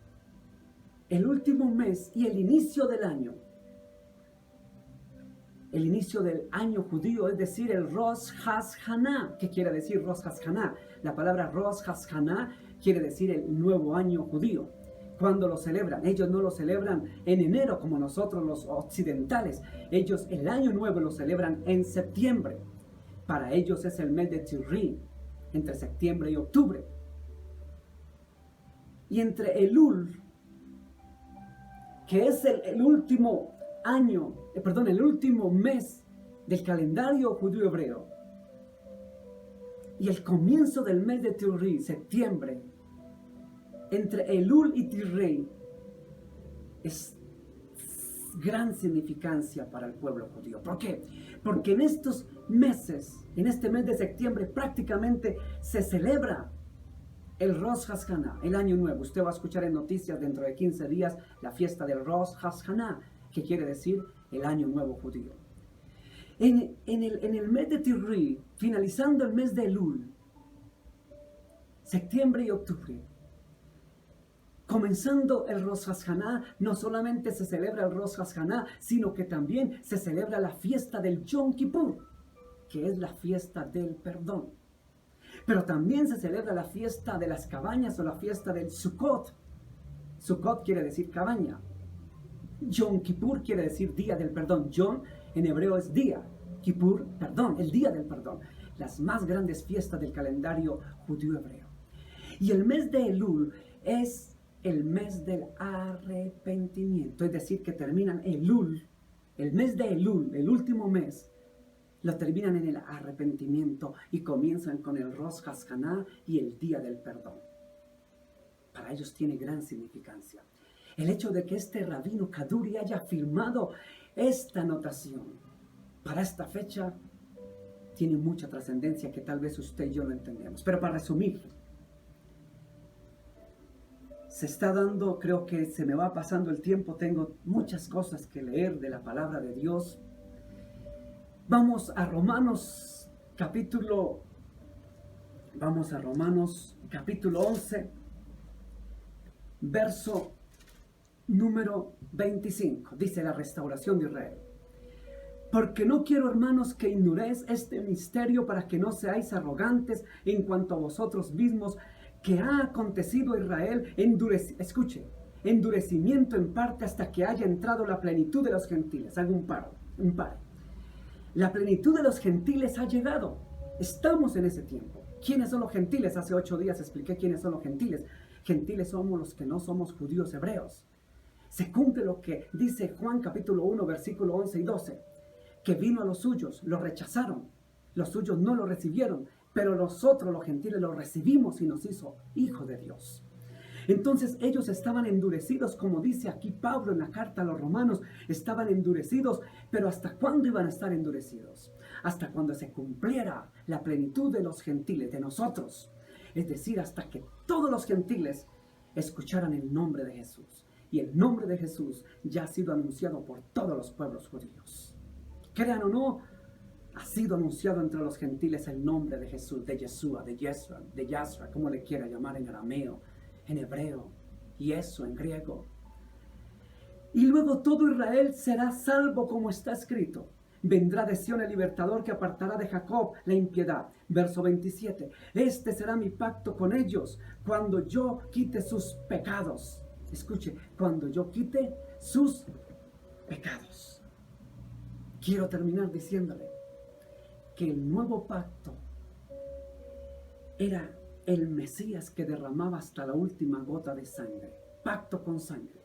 el último mes y el inicio del año judío, es decir, el Rosh Hashanah. ¿Qué quiere decir Rosh Hashanah? La palabra Rosh Hashanah quiere decir el nuevo año judío. ¿Cuándo lo celebran? Ellos no lo celebran en enero como nosotros los occidentales. Ellos el año nuevo lo celebran en septiembre. Para ellos es el mes de Tisri, entre septiembre y octubre. Y entre Elul, que es el último el último mes del calendario judío hebreo, y el comienzo del mes de Tisri, septiembre, entre Elul y Tisri, es gran significancia para el pueblo judío. ¿Por qué? Porque en estos meses, en este mes de septiembre, prácticamente se celebra el Rosh Hashanah, el año nuevo. Usted va a escuchar en noticias dentro de 15 días la fiesta del Rosh Hashanah, que quiere decir el año nuevo judío. En el mes de Tisri, finalizando el mes de Elul, septiembre y octubre, comenzando el Rosh Hashanah, no solamente se celebra el Rosh Hashanah, sino que también se celebra la fiesta del Yom Kippur, que es la fiesta del perdón. Pero también se celebra la fiesta de las cabañas o la fiesta del Sukkot. Sukkot quiere decir cabaña. Yom Kippur quiere decir día del perdón. Yom en hebreo es día. Kippur, perdón, el día del perdón. Las más grandes fiestas del calendario judío hebreo. Y el mes de Elul es el mes del arrepentimiento. Es decir, que terminan Elul, el mes de Elul, el último mes, lo terminan en el arrepentimiento y comienzan con el Rosh Hashanah y el día del perdón. Para ellos tiene gran significancia. El hecho de que este rabino Kaduri haya firmado esta anotación para esta fecha tiene mucha trascendencia que tal vez usted y yo no entendemos. Pero para resumir, se está dando, creo que se me va pasando el tiempo, tengo muchas cosas que leer de la palabra de Dios. Vamos a Romanos capítulo 11, verso número 25, dice la restauración de Israel. Porque no quiero, hermanos, que ignoréis este misterio para que no seáis arrogantes en cuanto a vosotros mismos, que ha acontecido a Israel endurecimiento en parte hasta que haya entrado la plenitud de los gentiles. Hago un par. La plenitud de los gentiles ha llegado. Estamos en ese tiempo. ¿Quiénes son los gentiles? Hace 8 días expliqué quiénes son los gentiles. Gentiles somos los que no somos judíos hebreos. Se cumple lo que dice Juan capítulo 1, versículo 11 y 12. Que vino a los suyos, lo rechazaron. Los suyos no lo recibieron. Pero nosotros, los gentiles, lo recibimos y nos hizo hijos de Dios. Entonces ellos estaban endurecidos, como dice aquí Pablo en la carta a los romanos, estaban endurecidos, pero ¿hasta cuándo iban a estar endurecidos? Hasta cuando se cumpliera la plenitud de los gentiles, de nosotros. Es decir, hasta que todos los gentiles escucharan el nombre de Jesús. Y el nombre de Jesús ya ha sido anunciado por todos los pueblos judíos. Crean o no, ha sido anunciado entre los gentiles el nombre de Jesús, de Yeshua, de Yahshua, como le quiera llamar en arameo, en hebreo, y eso en griego. Y luego todo Israel será salvo, como está escrito. Vendrá de Sión el libertador que apartará de Jacob la impiedad. Verso 27. Este será mi pacto con ellos cuando yo quite sus pecados. Escuche, cuando yo quite sus pecados. Quiero terminar diciéndole que el nuevo pacto era el Mesías que derramaba hasta la última gota de sangre. Pacto con sangre.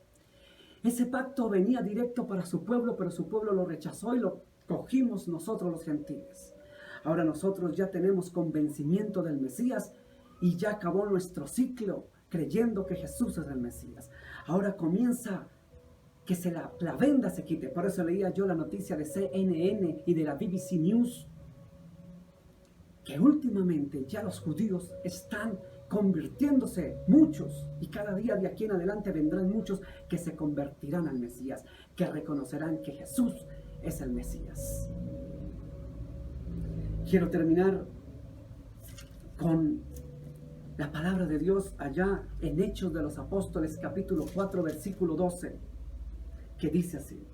Ese pacto venía directo para su pueblo, pero su pueblo lo rechazó y lo cogimos nosotros los gentiles. Ahora nosotros ya tenemos convencimiento del Mesías y ya acabó nuestro ciclo creyendo que Jesús es el Mesías. Ahora comienza que la venda se quite. Por eso leía yo la noticia de CNN y de la BBC News, que últimamente ya los judíos están convirtiéndose muchos, y cada día de aquí en adelante vendrán muchos que se convertirán al Mesías, que reconocerán que Jesús es el Mesías. Quiero terminar con la palabra de Dios allá en Hechos de los Apóstoles, capítulo 4, versículo 12, que dice así.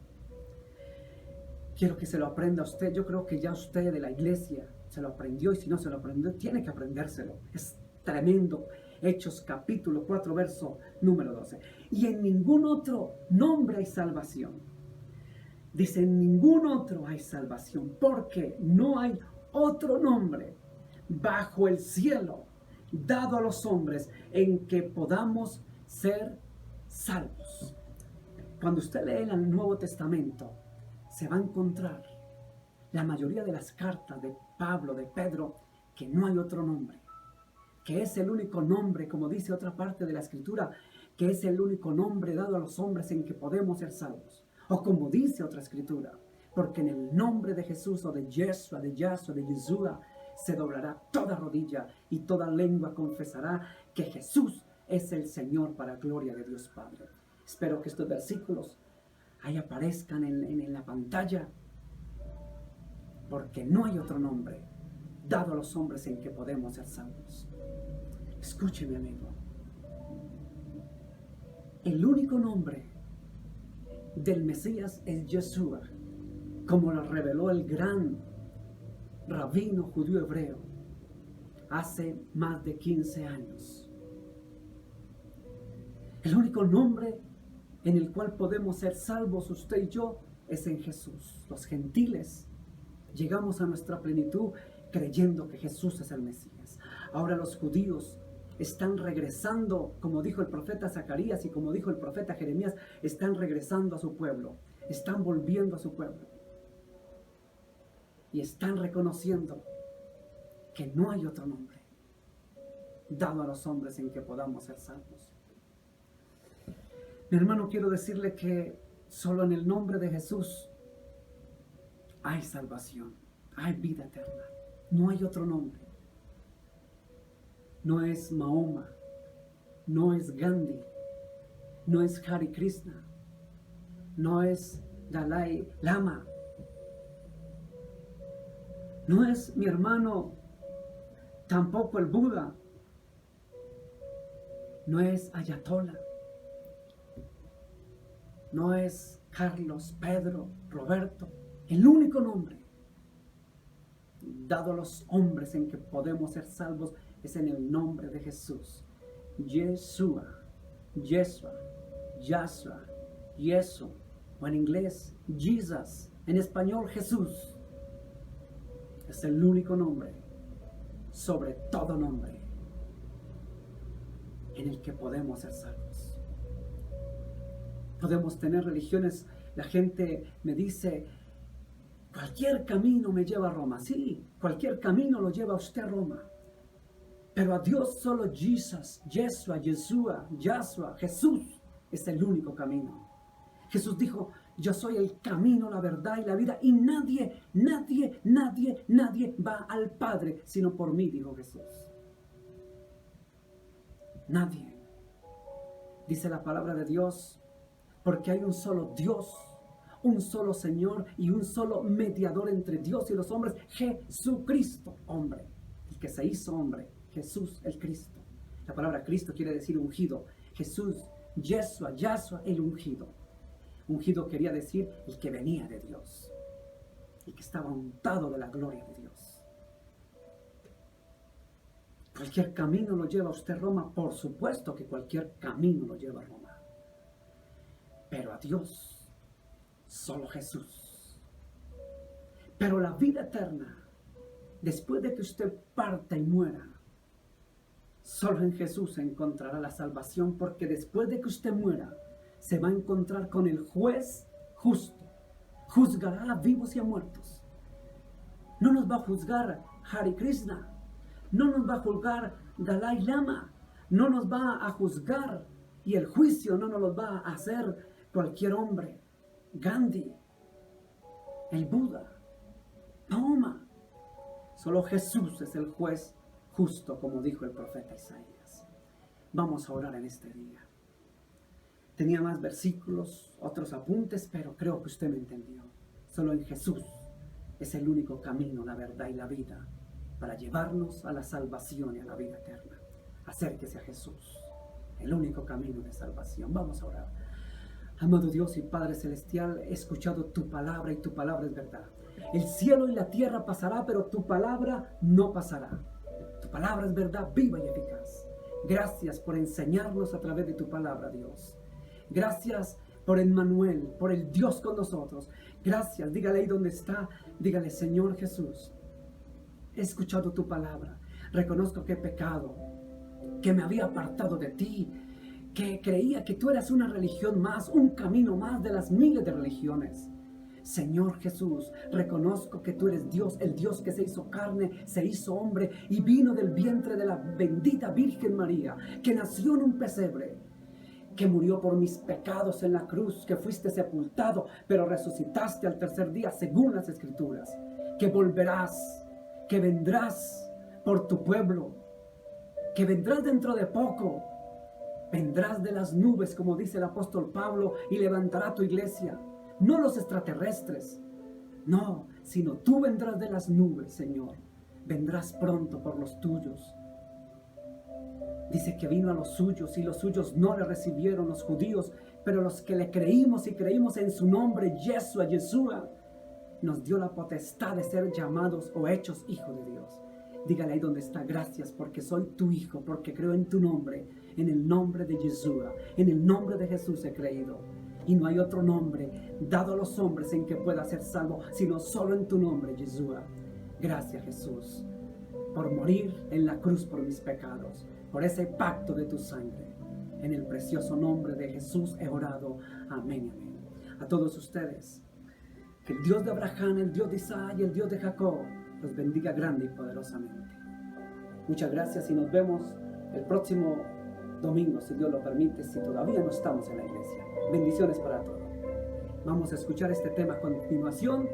Quiero que se lo aprenda usted. Yo creo que ya usted de la iglesia se lo aprendió, y si no se lo aprendió, tiene que aprendérselo. Es tremendo. Hechos capítulo 4, verso número 12. Y en ningún otro nombre hay salvación. Dice, en ningún otro hay salvación, porque no hay otro nombre bajo el cielo dado a los hombres en que podamos ser salvos. Cuando usted lee el Nuevo Testamento, se va a encontrar la mayoría de las cartas de Pablo, de Pedro, que no hay otro nombre, que es el único nombre, como dice otra parte de la Escritura, que es el único nombre dado a los hombres en que podemos ser salvos. O como dice otra Escritura, porque en el nombre de Jesús, o de Yeshua, de Yeshua, se doblará toda rodilla y toda lengua confesará que Jesús es el Señor, para gloria de Dios Padre. Espero que estos versículos ahí aparezcan en la pantalla, porque no hay otro nombre dado a los hombres en que podemos ser salvos. Escúcheme, amigo. El único nombre del Mesías es Yeshua, como lo reveló el gran rabino judío hebreo hace más de 15 años. El único nombre en el cual podemos ser salvos usted y yo es en Jesús. Los gentiles llegamos a nuestra plenitud creyendo que Jesús es el Mesías. Ahora los judíos están regresando, como dijo el profeta Zacarías y como dijo el profeta Jeremías, están regresando a su pueblo, están volviendo a su pueblo. Y están reconociendo que no hay otro nombre dado a los hombres en que podamos ser salvos. Mi hermano, quiero decirle que solo en el nombre de Jesús hay salvación, hay vida eterna. No hay otro nombre. No es Mahoma, no es Gandhi, no es Hare Krishna, no es Dalai Lama. No es, mi hermano, tampoco el Buda. No es Ayatollah. No es Carlos, Pedro, Roberto. El único nombre dado a los hombres en que podemos ser salvos es en el nombre de Jesús. Yeshua, Yeshua, Yahshua, Yesu, o en inglés, Jesus, en español, Jesús. Es el único nombre, sobre todo nombre, en el que podemos ser salvos. Podemos tener religiones, la gente me dice, cualquier camino me lleva a Roma. Sí, cualquier camino lo lleva a usted a Roma. Pero a Dios solo Jesus, Yeshua, Yeshua, Yahshua, Jesús es el único camino. Jesús dijo, yo soy el camino, la verdad y la vida, y nadie va al Padre sino por mí, dijo Jesús. Nadie. Dice la palabra de Dios, porque hay un solo Dios, un solo Señor y un solo mediador entre Dios y los hombres, Jesucristo, hombre, el que se hizo hombre, Jesús el Cristo. La palabra Cristo quiere decir ungido. Jesús, Yeshua, Yahshua, el ungido. Ungido quería decir el que venía de Dios, el que estaba untado de la gloria de Dios. ¿Cualquier camino lo lleva a usted a Roma? Por supuesto que cualquier camino lo lleva a Roma. Pero a Dios, solo Jesús. Pero la vida eterna, después de que usted parta y muera, solo en Jesús se encontrará la salvación, porque después de que usted muera, se va a encontrar con el juez justo. Juzgará a vivos y a muertos. No nos va a juzgar Hare Krishna. No nos va a juzgar Dalai Lama. no nos va a juzgar y el juicio no nos lo va a hacer cualquier hombre. Gandhi, el Buda, Mahoma. Solo Jesús es el juez justo, como dijo el profeta Isaías. Vamos a orar en este día. Tenía más versículos, otros apuntes, pero creo que usted me entendió. Solo en Jesús es el único camino, la verdad y la vida para llevarnos a la salvación y a la vida eterna. Acérquese a Jesús, el único camino de salvación. Vamos a orar. Amado Dios y Padre Celestial, he escuchado tu palabra y tu palabra es verdad. El cielo y la tierra pasará, pero tu palabra no pasará. Tu palabra es verdad, viva y eficaz. Gracias por enseñarnos a través de tu palabra, Dios. Gracias por Emmanuel, por el Dios con nosotros. Gracias, dígale ahí donde está, dígale, Señor Jesús, he escuchado tu palabra. Reconozco que he pecado, que me había apartado de ti, que creía que tú eras una religión más, un camino más de las miles de religiones. Señor Jesús, reconozco que tú eres Dios, el Dios que se hizo carne, se hizo hombre y vino del vientre de la bendita Virgen María, que nació en un pesebre, que murió por mis pecados en la cruz, que fuiste sepultado, pero resucitaste al tercer día según las Escrituras, que volverás, que vendrás por tu pueblo, que vendrás dentro de poco, vendrás de las nubes, como dice el apóstol Pablo, y levantará tu iglesia. No los extraterrestres, no, sino tú vendrás de las nubes, Señor. Vendrás pronto por los tuyos. Dice que vino a los suyos y los suyos no le recibieron, los judíos, pero los que le creímos y creímos en su nombre, Yeshua, nos dio la potestad de ser llamados o hechos hijos de Dios. Dígale ahí donde está, gracias porque soy tu hijo, porque creo en tu nombre, en el nombre de Yeshua, en el nombre de Jesús he creído. Y no hay otro nombre dado a los hombres en que pueda ser salvo, sino solo en tu nombre, Yeshua. Gracias, Jesús, por morir en la cruz por mis pecados, por ese pacto de tu sangre. En el precioso nombre de Jesús he orado. Amén, amén. A todos ustedes, que el Dios de Abraham, el Dios de Isaac y el Dios de Jacob los bendiga grande y poderosamente. Muchas gracias y nos vemos el próximo domingo, si Dios lo permite, si todavía no estamos en la iglesia. Bendiciones para todos. Vamos a escuchar este tema a continuación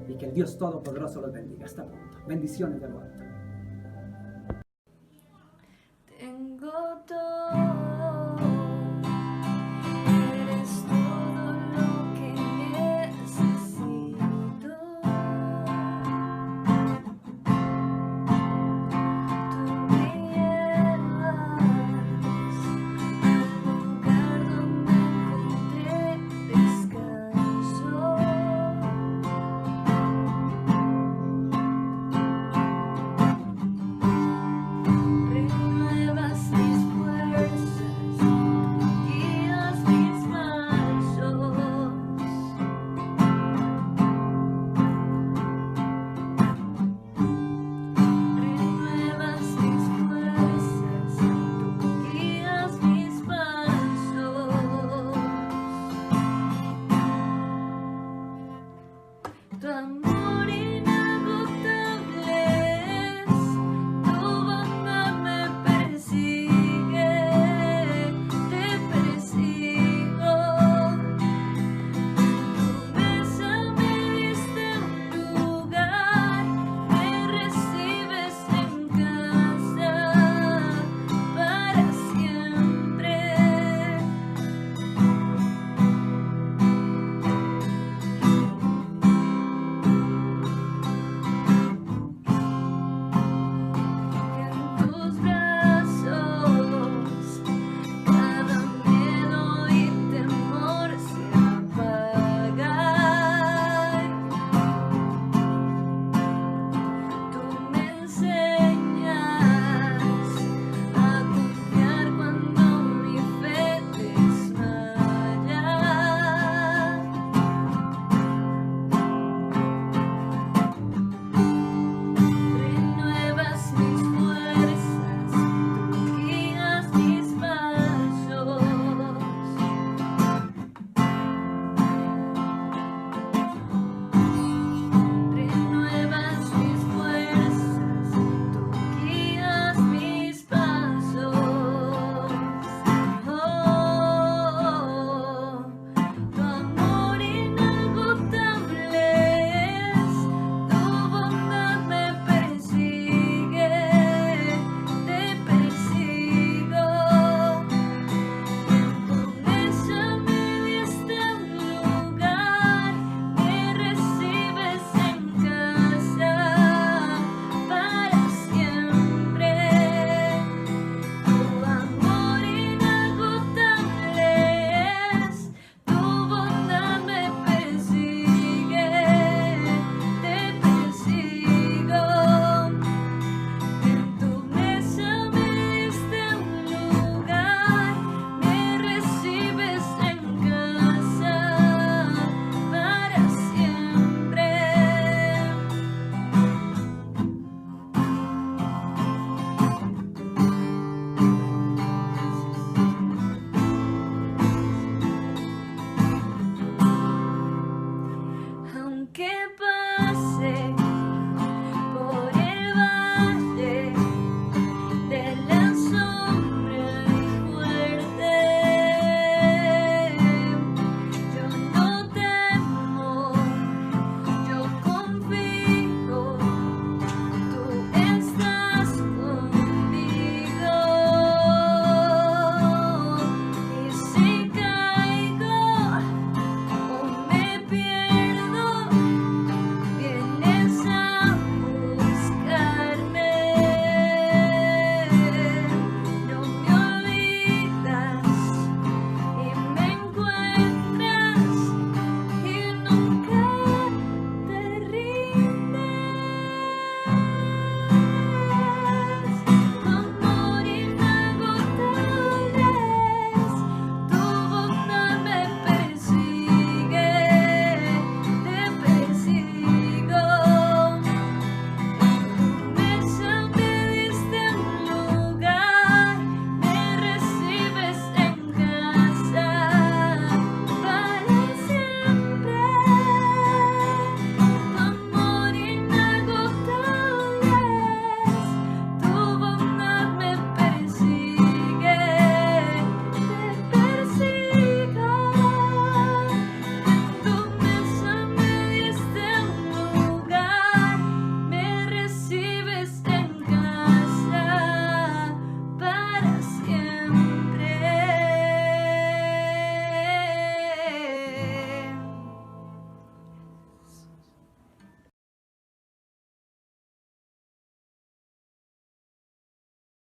y que el Dios Todopoderoso los bendiga. Hasta pronto. Bendiciones de lo alto.